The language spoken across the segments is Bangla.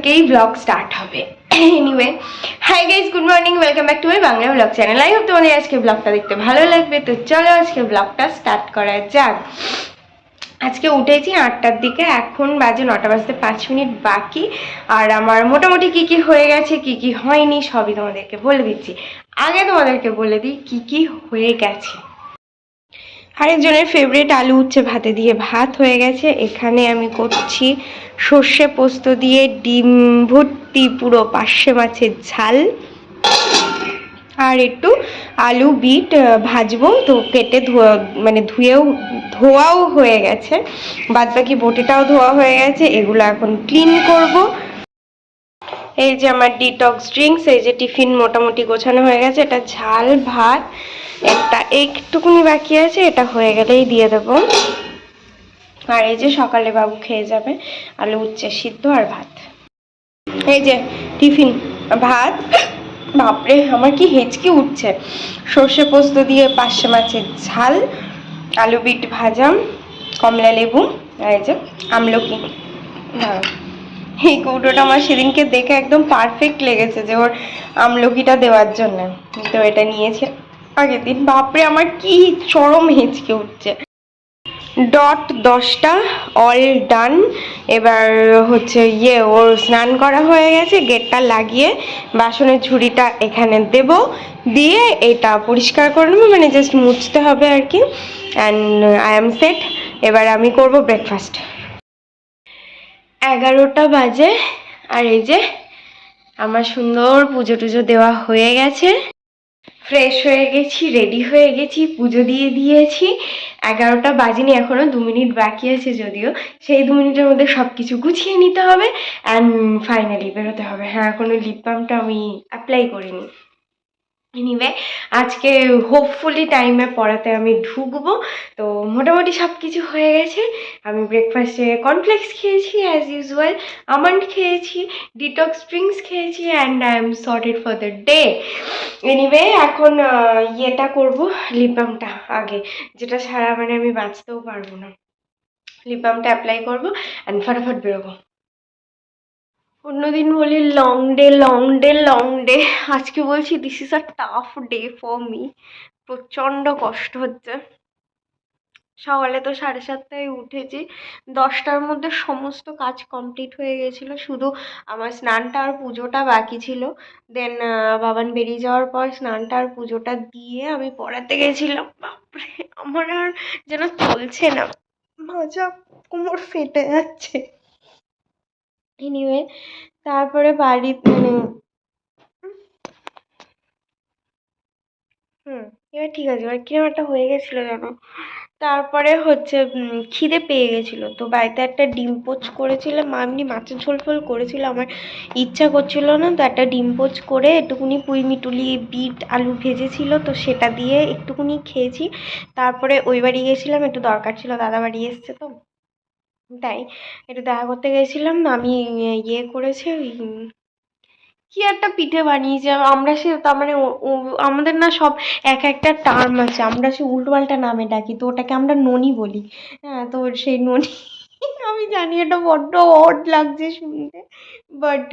থেকেই ব্লগ স্টার্ট হবে। Anyway, hi guys, good morning, welcome back to my Bangla blog channel. I hope তোমাদের আজকে ব্লগটা দেখতে ভালো লাগবে। তো চলো আজকে ব্লগটা স্টার্ট করা যাক। আজকে উঠেছি 8টার দিকে, এখন বাজে 9টা বাজতে 5 মিনিট বাকি। আর আমার মোটামুটি কি কি হয়ে গেছে কি কি হয়নি সবই তোমাদেরকে বলে দিচ্ছি। আগে তোমাদেরকে বলে দিই কি কি হয়ে গেছে। আরেকজনের ফেভারিট আলু উচ্ছে ভাতে দিয়ে ভাত হয়ে গেছে। এখানে আমি করছি সর্ষে পোস্ত দিয়ে ডিম ভর্তি পুরো পার্শে মাছের ঝাল, আর একটু আলু বিট ভাজবো। তো কেটে ধোয়াও হয়ে গেছে, বাদ বাকি বটিটাও ধোয়া হয়ে গেছে। এগুলো এখন ক্লিন করব। এই যে আমার ডিটক্স ড্রিঙ্কস, এই যে টিফিন মোটামুটি গোছানো হয়ে গেছে। এটা ঝাল ভাত, একটা একটুকুনি বাকি আছে, এটা হয়ে গেলেই দিয়ে দেবো। আর এই যে সকালে বাবু খেয়ে যাবে আলু উচ্ছে সিদ্ধ আর ভাত। এই যে টিফিন ভাত, বাপরে আমার কি হেঁচকি উঠছে। সর্ষে পোস্ত দিয়ে পার্শে মাছের ঝাল, আলু বিট ভাজা, কমলা লেবু, আর এই যে আমলকি। এই কৌটোটা আমার সেদিনকে দেখে একদম পারফেক্ট লেগেছে যে ওর আমলকিটা দেওয়ার জন্য। তো এটা নিয়েছে আগের দিন। বাপরে আমার কি চরম হেঁচকে উঠছে। ডট 10টা অল ডান। এবার হচ্ছে ওর স্নান করা হয়ে গেছে, গেটটা লাগিয়ে বাসনের ঝুড়িটা এখানে দেব, দিয়ে এটা পরিষ্কার করে নেবো, মানে জাস্ট মুছতে হবে আর কি। And I am set. এবার আমি করব ব্রেকফাস্ট। 11টা বাজে, আর এই যে আমার সুন্দর পুজো টুজো দেওয়া হয়ে গেছে, ফ্রেশ হয়ে গেছি, রেডি হয়ে গেছি, পুজো দিয়ে দিয়েছি। 11টা বাজেনি, এখনো 2 মিনিট বাকি আছে, যদিও সেই 2 মিনিটের মধ্যে সব কিছু গুছিয়ে নিতে হবে অ্যান্ড ফাইনালি বেরোতে হবে। হ্যাঁ, এখনো লিপ বামটা আমি অ্যাপ্লাই করিনি। এনিওয়ে, আজকে হোপফুলি টাইমে পড়াতে আমি ঢুকবো। তো মোটামুটি সব কিছু হয়ে গেছে। আমি ব্রেকফাস্টে কর্নফ্লেক্স খেয়েছি অ্যাজ ইউজুয়াল, আমন্ড খেয়েছি, ডিটক্স ড্রিঙ্কস খেয়েছি, and I am sorted for the day. Anyway, এখন ইয়েটা করবো, লিপ বামটা আগে, যেটা ছাড়া মানে আমি বাঁচতেও পারবো না। লিপ বামটা অ্যাপ্লাই করবো অ্যান্ড ফটাফট বেরোবো। অন্যদিন বলি long day long day long day, আজকে বলছি this is a tough day for me. প্রচণ্ড কষ্ট হচ্ছে। সকালে তো 7:30টায় উঠেছি, 10টার মধ্যে সমস্ত কাজ কমপ্লিট হয়ে গেছিলো, শুধু আমার স্নানটা আর পুজোটা বাকি ছিল। দেন বাবান বেরিয়ে যাওয়ার পর স্নানটা আর পুজোটা দিয়ে আমি পড়াতে গেছিলাম। বাপরে, আমার আর যেন চলছে না, মাজা কোমর ফেটে যাচ্ছে। এনিওয়ে, তারপরে বাড়ি এবার ঠিক আছে, এবার কিরম একটা হয়ে গেছিলো জানো। তারপরে হচ্ছে খিদে পেয়ে গেছিলো, তো বাড়িতে একটা ডিম পোচ করেছিলাম মা, এমনি মাছের ঝোল ফোল করেছিল, আমার ইচ্ছা করছিল না, তো একটা ডিম পোচ করে একটুকুনি পুঁই মিটুলি বিট আলু ভেজেছিল, তো সেটা দিয়ে একটুকুনি খেয়েছি। তারপরে ওই বাড়ি গেছিলাম, একটু দরকার ছিল, দাদা বাড়ি এসছে, তো তাই একটু দেখা করতে গেছিলাম। আমি করেছে ওই কি একটা পিঠে বানিয়েছে, আমরা সে তার মানে আমাদের না সব এক একটা টার্ম আছে, আমরা সে উল্টোপাল্টা নামে ডাকি, তো ওটাকে আমরা ননি বলি। হ্যাঁ, তো সেই ননি আমি জানি এটা বড্ড অড লাগছে শুনতে, বাট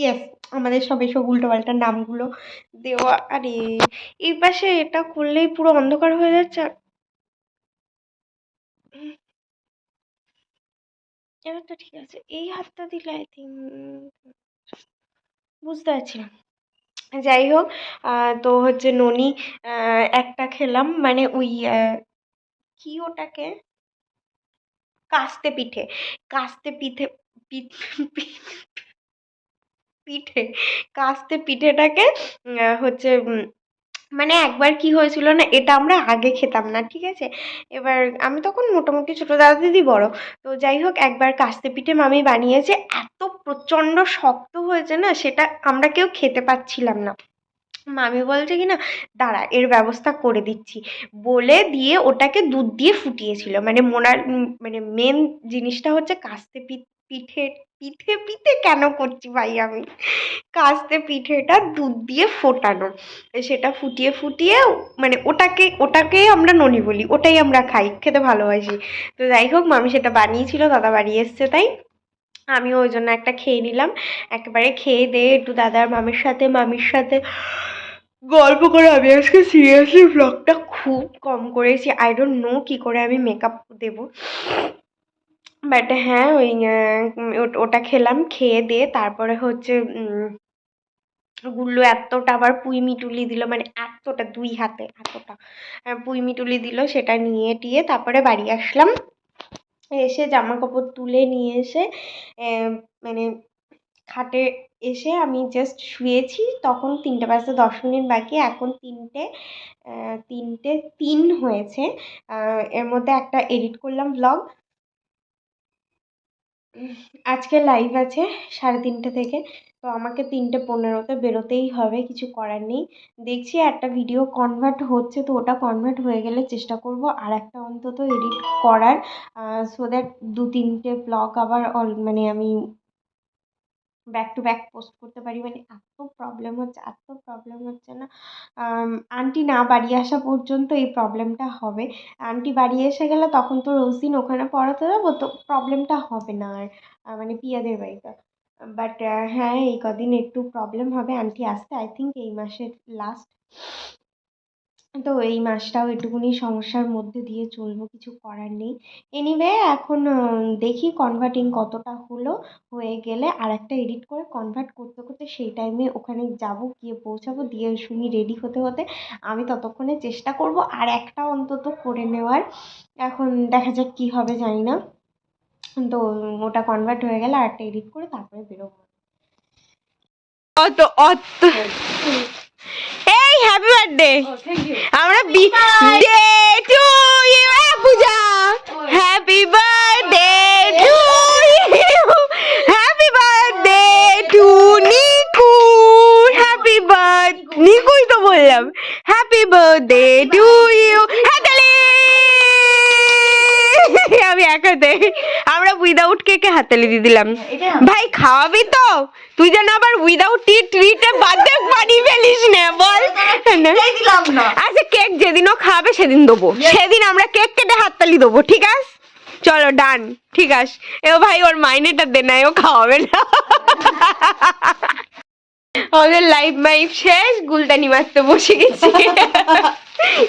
ইয়েস, আমাদের সব এসব উল্টোপাল্টা নামগুলো দেওয়া। আরে এই পাশে এটা করলেই পুরো অন্ধকার হয়ে যাচ্ছে। এবার তো ঠিক আছে, এই হাতটা দিলে আই থিঙ্ক বুঝতে পারছি না। যাই হোক, তো হচ্ছে ননি একটা খেলাম, মানে ওই কি ওটাকে কাস্তে পিঠে, কাস্তে পিঠে পিঠে কাস্তে পিঠেটাকে হচ্ছে মানে একবার কি হয়েছিল না, এটা আমরা আগে খেতাম না, ঠিক আছে। এবার আমি তখন মোটামুটি ছোটো, দাদা দিদি বড়। তো যাই হোক, একবার কাস্তে পিঠে মামি বানিয়েছে, এত প্রচণ্ড শক্ত হয়েছে না, সেটা আমরা কেউ খেতে পাচ্ছিলাম না। মামি বলছে কি না, দাঁড়া এর ব্যবস্থা করে দিচ্ছি, বলে দিয়ে ওটাকে দুধ দিয়ে ফুটিয়েছিল। মানে মানে মেন জিনিসটা হচ্ছে কাস্তে পিঠে পিঠে পিঠে কেন করছি ভাই আমি, কাস্তে পিঠেটা দুধ দিয়ে ফোটানো, সেটা ফুটিয়ে ফুটিয়ে মানে ওটাকে আমরা ননি বলি, ওটাই আমরা খাই, খেতে ভালোবাসি। তো যাই হোক, মামি সেটা বানিয়েছিল, দাদা বাড়ি এসছে তাই। আমিও ওই জন্য একটা খেয়ে নিলাম। একেবারে খেয়ে দিয়ে একটু দাদার মামির সাথে গল্প করে আমি আজকে সিরিয়াসলি ব্লগটা খুব কম করেছি। আই ডোন্ট নো কী করে আমি মেকআপ দেবো, বাট হ্যাঁ ওই ওটা খেলাম। খেয়ে দিয়ে তারপরে হচ্ছে গুল্লু এতটা আবার পুঁই মিটুলি দিল, মানে এতটা 2 হাতে এতটা পুঁই মিটুলি দিল, সেটা নিয়ে টিয়ে তারপরে বাড়ি আসলাম। এসে জামা কাপড় তুলে নিয়ে এসে মানে খাটে এসে আমি জাস্ট শুয়েছি, তখন 3টে বাজতে 10 মিনিট বাকি। এখন 3:03 হয়েছে। এর মধ্যে একটা এডিট করলাম ব্লগ। আজকে লাইভ আছে 3:30 থেকে, তো আমাকে 3:15-তে বেরোতেই হবে, কিছু করার নেই। দেখছি একটা ভিডিও কনভার্ট হচ্ছে, তো ওটা কনভার্ট হয়ে গেলে চেষ্টা করব আর একটা অন্তত এডিট করার, সো দ্যাট 2-3টে ব্লগ আবার মানে আমি ব্যাক টু ব্যাক পোস্ট করতে পারি। মানে এত প্রবলেম হচ্ছে না। আন্টি না বাড়ি আসা পর্যন্ত এই প্রবলেমটা হবে। আন্টি বাড়ি এসে গেলে তখন তো রোজ দিন ওখানে পড়াতে যাবো, তো প্রবলেমটা হবে না আর, মানে পিয়াদের বাড়িতে। বাট হ্যাঁ এই কদিন একটু প্রবলেম হবে আন্টি আসতে, আই থিঙ্ক এই মাসের লাস্ট। তো এই মাসটাও একটুখানি সমস্যার মধ্যে দিয়ে চলবো, কিছু করার নেই। এনিওয়ে এখন দেখি কনভার্টিং কতটা হলো, হয়ে গেলে আর একটা এডিট করে কনভার্ট করতে করতে সেই টাইমে ওখানে যাব, গিয়ে পৌঁছাবো, দিয়ে শুনি রেডি হতে হতে আমি ততক্ষণে চেষ্টা করব আর একটা অন্তত করে নেওয়ার। এখন দেখা যাক কী হবে জানি না, তো ওটা কনভার্ট হয়ে গেলে আর একটা এডিট করে তারপরে বেরোবো। অত অত এই হ্যাপি বার্থডে। আমরা ডে to you Puja, happy birthday to you, happy birthday to Niku, happy birthday নিকুই তো বললাম, হ্যাপি বার্থডে টু ইউ। হাততালি। আমি একাতে, আমরা উইদাউট কেকে হাততালি দিয়ে দিলাম। ভাই খাওয়াবি তো? তুই যেন আবার উইদাউট ট্রিটে বার্থডে বানিয়ে ফেলিস না, বল। আচ্ছা কেক যেদিনও খাবে সেদিন দেবো, সেদিন আমরা কেক কেটে হাততালি দেবো, ঠিক আছে? চলো ডান, ঠিক আছে। এ ভাই ওর মাইনেটা দে না, ও খাওয়াবে না। আমাদের লাইভ মাইভ শেষ, গুলদানি মারতে বসে গেছি।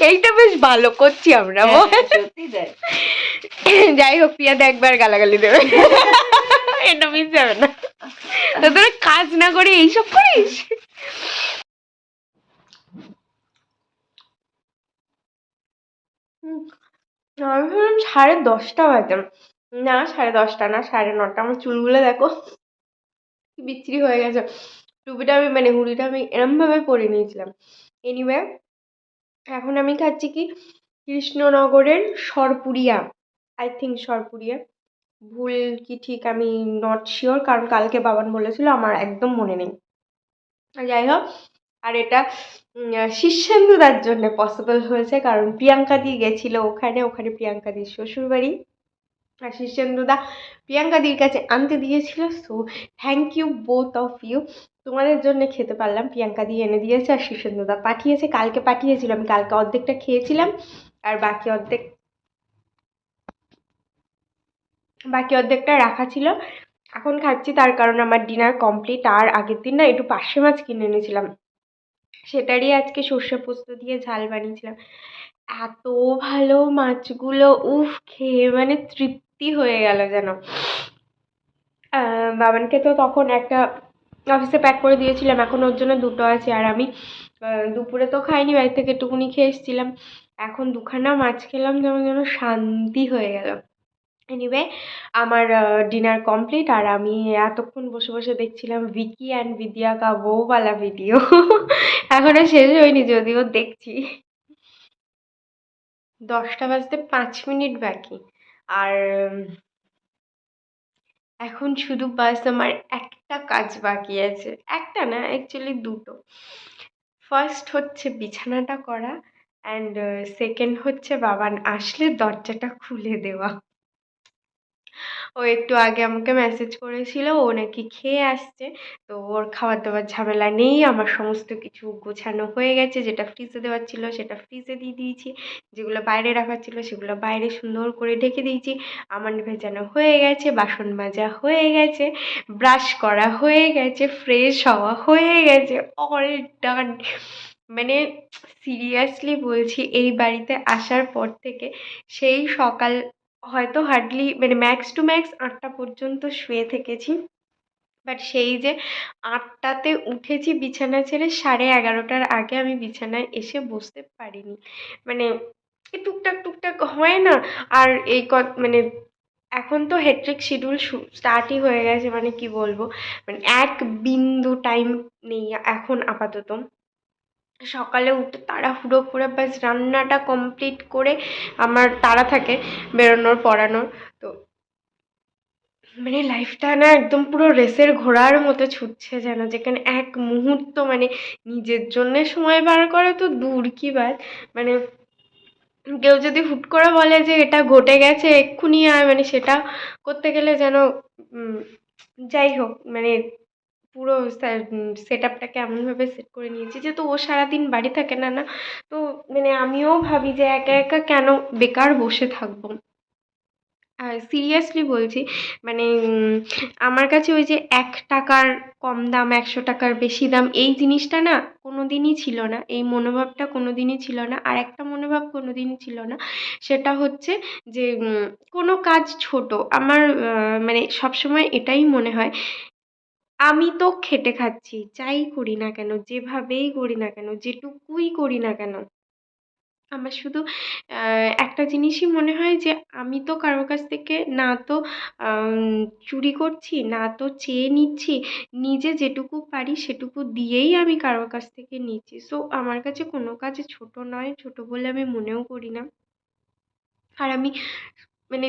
এইটা বেশ ভালো করছি আমরা, যাই হোক পিয়াদা একবার গালাগালি দেবে, এটা মিস যাবে না। তো তোরা কাজ না করে এইসব করিস। আমি ভাবলাম 10:30 বাজে, না 10:30 না 9:30। আমার চুলগুলো দেখো কি বিচ্ছিরি হয়ে গেছে। টুপিটা আমি মানে হুডিটা আমি এরম ভাবে পরে নিয়েছিলাম। এনিওয়ে এখন আমি খাচ্ছি কি কৃষ্ণনগরের সরপুরিয়া, আই থিঙ্ক সরপুরিয়া, ভুল কি ঠিক আমি নট শিওর, কারণ কালকে বাবান বলেছিল, আমার একদম মনে নেই। যাই হোক, আর এটা শীর্ষেন্দুদার জন্য পসিবল হয়েছে, কারণ প্রিয়াঙ্কাদি গেছিল ওখানে প্রিয়াঙ্কাদির শ্বশুরবাড়ি, আর শীর্ষেন্দুদা প্রিয়াঙ্কাদির কাছে আনতে দিয়েছিল। So thank you both of you, তোমাদের জন্য খেতে পারলাম। প্রিয়াঙ্কাদি এনে দিয়েছে আর শীর্ষেন্দুদা পাঠিয়েছে, কালকে পাঠিয়েছিল, আমি কালকে অর্ধেকটা খেয়েছিলাম আর বাকি অর্ধেকটা রাখা ছিল, এখন খাচ্ছি। তার কারণ আমার ডিনার কমপ্লিট। আর আগের দিন না একটু পার্শে মাছ কিনে এনেছিলাম, সেটারই আজকে সর্ষে পোস্ত দিয়ে ঝাল বানিয়েছিলাম। এত ভালো মাছগুলো, উফ খেয়ে মানে তৃপ্তি হয়ে গেল যেন। বাবানকে তো তখন একটা অফিসে প্যাক করে দিয়েছিলাম, এখন ওর জন্য 2টো আছে। আর আমি দুপুরে তো খাইনি, বাড়ি থেকে একটুকুনি খেয়ে এসেছিলাম, এখন 2খানা মাছ খেলাম, যেমন যেন শান্তি হয়ে গেল। এনিওয়ে আমার ডিনার কমপ্লিট, আর আমি এতক্ষণ বসে বসে দেখছিলাম ভিকি অ্যান্ড বিদ্যা কা বউওয়ালা ভিডিও। এখনো শেষ হয়নি, যদিও দেখছি। 10টা বাজতে 5 মিনিট বাকি, আর এখন শুধু বাস আমার একটা কাজ বাকি আছে, একটা না অ্যাকচুয়ালি 2টো। ফার্স্ট হচ্ছে বিছানাটা করা, অ্যান্ড সেকেন্ড হচ্ছে বাবান আসলে দরজাটা খুলে দেওয়া। ও একটু আগে আমাকে মেসেজ করেছিল, ও নাকি খেয়ে আসছে। তো ওর খাবার দাবার ঝামেলা নেই, আমার সমস্ত কিছু গোছানো হয়ে গেছে। যেটা ফ্রিজে দেওয়ার ছিল সেটা ফ্রিজে দিয়ে দিয়েছি, যেগুলো বাইরে রাখার ছিল সেগুলো বাইরে সুন্দর করে ঢেকে দিয়েছি। আমার ভেজানো হয়ে গেছে, বাসন মাজা হয়ে গেছে, ব্রাশ করা হয়ে গেছে, ফ্রেশ হওয়া হয়ে গেছে, অল ডান। মানে সিরিয়াসলি বলছি, এই বাড়িতে আসার পর থেকে সেই সকাল হয়তো হার্ডলি মানে ম্যাক্স টু ম্যাক্স ৮টা পর্যন্ত শুয়ে থেকেছি। বাট সেই যে ৮টাতে উঠেছি বিছানা ছেড়ে, 11:30টার আগে আমি বিছানায় এসে বসতে পারিনি। মানে এই টুকটাক টুকটাক হয় না। আর এই মানে এখন তো হেট্রিক শিডিউল স্টার্টই হয়ে গেছে, মানে কি বলবো, মানে এক বিন্দু টাইম নেই এখন আপাতত। সকালে উঠে তাড়াহুড়ো করে ব্যাস রান্নাটা কমপ্লিট করে আমার তাড়া থাকে বেরোনোর পড়ানোর। তো মানে লাইফটা না একদম পুরো রেসের ঘোড়ার মতো ছুটছে যেন, যেখানে এক মুহূর্ত মানে নিজের জন্য সময় বার করা তো দূর কি বাত, মানে কেউ যদি হুট করে বলে যে এটা ঘটে গেছে এক্ষুনি আয়, মানে সেটা করতে গেলে যেন উম, যাই হোক, মানে পুরো সেট আপটাকে এমনভাবে সেট করে নিয়েছি, যেহেতু ও সারাদিন বাড়ি থাকে না না। তো মানে আমিও ভাবি যে একা একা কেন বেকার বসে থাকবো। আর সিরিয়াসলি বলছি, মানে আমার কাছে ওই যে ১ টাকার কম দাম, ১০০ টাকার বেশি দাম, এই জিনিসটা না কোনোদিনই ছিল না। এই মনোভাবটা কোনোদিনই ছিল না। আর একটা মনোভাব কোনোদিনই ছিল না, সেটা হচ্ছে যে কোনো কাজ ছোট। আমার মানে সবসময় এটাই মনে হয়, আমি তো খেটে খাচ্ছি, যাই করি না কেন, যেভাবেই করি না কেন, যেটুকুই করি না কেন, আমার শুধু একটা জিনিসই মনে হয় যে আমি তো কারোর কাছ থেকে না তো চুরি করছি, না তো চেয়ে নিচ্ছি। নিজে যেটুকু পারি সেটুকু দিয়েই আমি কারোর কাছ থেকে নিচ্ছি। সো আমার কাছে কোনো কাজ ছোট নয়, ছোট বলে আমি মনেও করি না। আর আমি মানে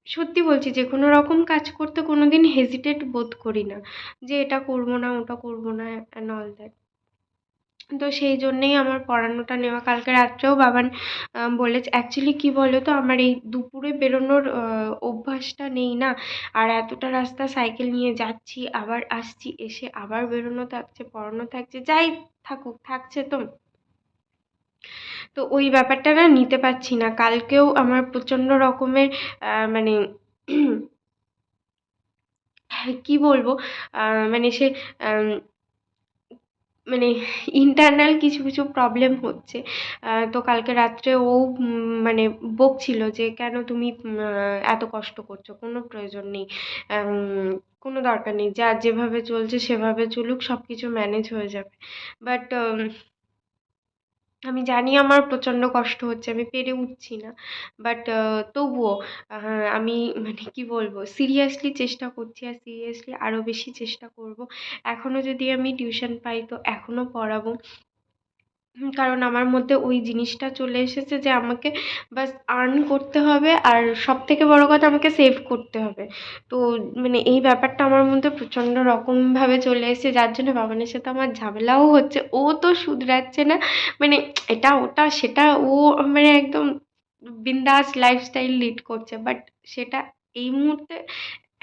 সত্যি বলছি, যে কোনো রকম কাজ করতে কোনোদিন হেজিটেট বোধ করি না, যে এটা করব না, ওটা করব না অ্যান্ড অল দ্যাট। তো সেই জন্যেই আমার পড়ানোটা নেওয়া। কালকে রাত্রেও বাবান বলেছে, অ্যাকচুয়ালি কী বলো তো, আমার এই দুপুরে বেরোনোর অভ্যাসটা নেই না। আর এতটা রাস্তা সাইকেল নিয়ে যাচ্ছি, আবার আসছি, এসে আবার বেরোনো থাকছে, পড়ানো থাকছে, যাই থাকুক থাকছে তো। তো ওই ব্যাপারটা না নিতে পারছি না। কালকেও আমার প্রচণ্ড রকমের মানে কি বলবো, মানে সে আম মানে ইন্টারনাল কিছু কিছু প্রবলেম হচ্ছে। তো কালকে রাত্রে ও মানে বকছিল যে কেন তুমি এত কষ্ট করছো, কোনো প্রয়োজন নেই, কোনো দরকার নেই, যা যেভাবে চলছে সেভাবে চলুক, সব কিছু ম্যানেজ হয়ে যাবে। বাট আমি জানি আমার প্রচণ্ড কষ্ট হচ্ছে, আমি পেরে উঠছি না। বাট তবুও আমি মানে কি বলবো, সিরিয়াসলি চেষ্টা করছি, আর সিরিয়াসলি আরও বেশি চেষ্টা করব। এখনও যদি আমি টিউশন পাই তো এখনও পড়াবো। কারণ আমার মধ্যে ওই জিনিসটা চলে এসেছে যে আমাকে বাস আর্ন করতে হবে, আর সবথেকে বড় কথা আমাকে সেভ করতে হবে। তো মানে এই ব্যাপারটা আমার মধ্যে প্রচণ্ড রকমভাবে চলে এসেছে, যার জন্য বাবানের সাথে আমার ঝামেলাও হচ্ছে। ও তো শুধরাচ্ছে না, মানে এটা ওটা সেটা ও মানে একদম বিন্দাস লাইফস্টাইল লিড করছে। বাট সেটা এই মুহূর্তে,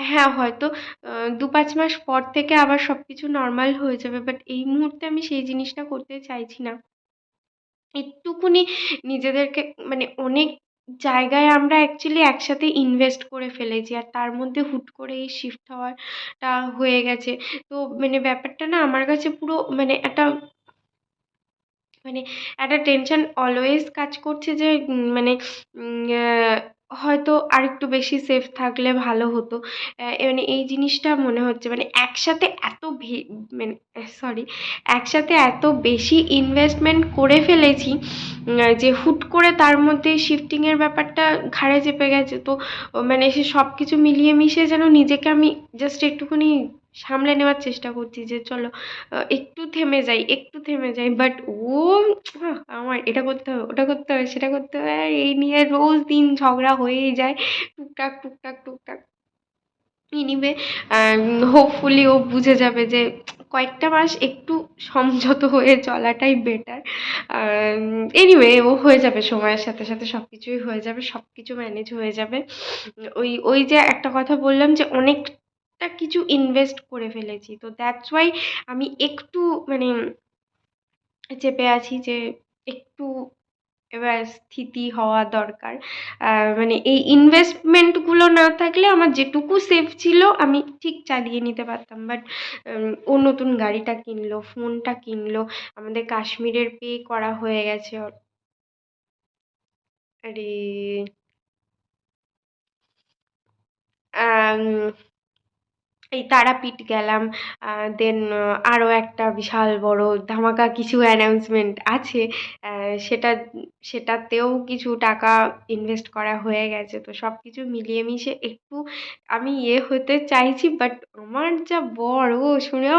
হ্যাঁ হয়তো ২-৫ মাস পর থেকে আবার সব কিছু নর্মাল হয়ে যাবে। বাট এই মুহূর্তে আমি সেই জিনিসটা করতে চাইছি না। একটুকুনি নিজেদেরকে মানে অনেক জায়গায় আমরা অ্যাকচুয়ালি একসাথে ইনভেস্ট করে ফেলেছি, আর তার মধ্যে হুট করে এই শিফট হওয়াটা হয়ে গেছে। তো মানে ব্যাপারটা না আমার কাছে পুরো মানে একটা মানে একটা টেনশন অলওয়েজ কাজ করছে যে মানে হয়তো আরেকটু বেশি সেফ থাকলে ভালো হতো। মানে এই জিনিসটা মনে হচ্ছে, মানে একসাথে এত মানে সরি, একসাথে এত বেশি ইনভেস্টমেন্ট করে ফেলেছি যে হুট করে তার মধ্যে শিফটিংয়ের ব্যাপারটা ঘাড়ে চেপে গেছে। তো মানে সে সব কিছু মিলিয়ে মিশিয়ে যেন নিজেকে আমি জাস্ট একটুখানি সামলে নেওয়ার চেষ্টা করছি, যে চলো একটু থেমে যাই, একটু থেমে যাই। বাট ও আমার এটা করতে হবে, ওটা করতে হবে, সেটা করতে হবে, আর এই নিয়ে রোজ দিন ঝগড়া হয়েই যায়, টুকটাক টুকটাক টুকটাক। এনিওয়ে হোপফুলি ও বুঝে যাবে যে কয়েকটা মাস একটু সংযত হয়ে চলাটাই বেটার। এনিওয়ে ও হয়ে যাবে, সময়ের সাথে সাথে সব কিছুই হয়ে যাবে, সব কিছু ম্যানেজ হয়ে যাবে। ওই ওই যে একটা কথা বললাম যে অনেকটা কিছু ইনভেস্ট করে ফেলেছি, তো দ্যাটস ওয়াই আমি একটু মানে চেপে আছি যে একটু এবার স্থিতি হওয়া দরকার। মানে এই ইনভেস্টমেন্টগুলো না থাকলে আমার যেটুকু সেফ ছিল আমি ঠিক চালিয়ে নিতে পারতাম, বাট ও নতুন গাড়িটা কিনলো, ফোনটা কিনলো, আমাদের কাশ্মীরের পে করা হয়ে গেছে আরে আম, এই তারাপীঠ গেলাম, দেন আরও একটা বিশাল বড় ধামাকা কিছু অ্যানাউন্সমেন্ট আছে, সেটাতেও কিছু টাকা ইনভেস্ট করা হয়ে গেছে। তো সব কিছু মিলিয়ে মিশে একটু আমি হতে চাইছি, বাট আমার যা বর ও শুনে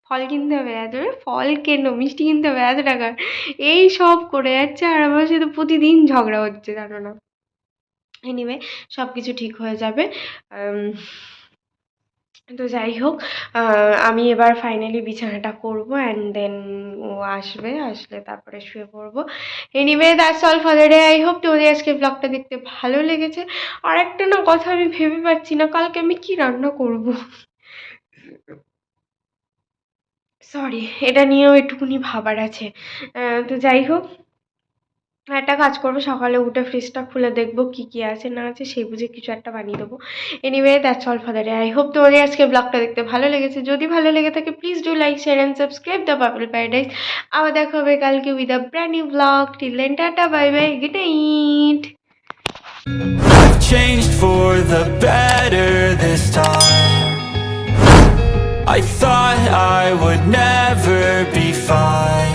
ফল কিনতে হবে এত, ফল কেনো, মিষ্টি কিনতে হবে এত টাকা, এই সব করে যাচ্ছে আর আমার সাথে প্রতিদিন ঝগড়া হচ্ছে, জানো না। এনিওয়ে সব কিছু ঠিক হয়ে যাবে। তো যাই হোক, আমি এবার ফাইনালি বিছানাটা করব অ্যান্ড দেন ও আসবে, আসলে তারপরে শুয়ে পড়বো। Anyway that's all for the day. I hope তোমাদের আজকে ব্লগটা দেখতে ভালো লেগেছে। আর একটা না কথা আমি ভেবে পাচ্ছি না কালকে আমি কি রান্না করব। সরি, এটা নিয়েও একটুখানি ভাবার আছে। তো যাই হোক, একটা কাজ করবো, সকালে উঠে ফ্রিজটা খুলে দেখবো কি কি আছে না আছে, সেই বুঝে কিছু একটা বানিয়ে দেবো। Anyway that's all for the day. I hope তোমাদের আজকে ব্লগটা দেখতে ভালো লেগেছে। যদি ভালো লেগে থাকে please do like, share and subscribe the purple paradise. আবার দেখা হবে কালকে with a brand new blog. Till then tata, bye bye, good night. I've changed for the better this time. I thought I would never be fine.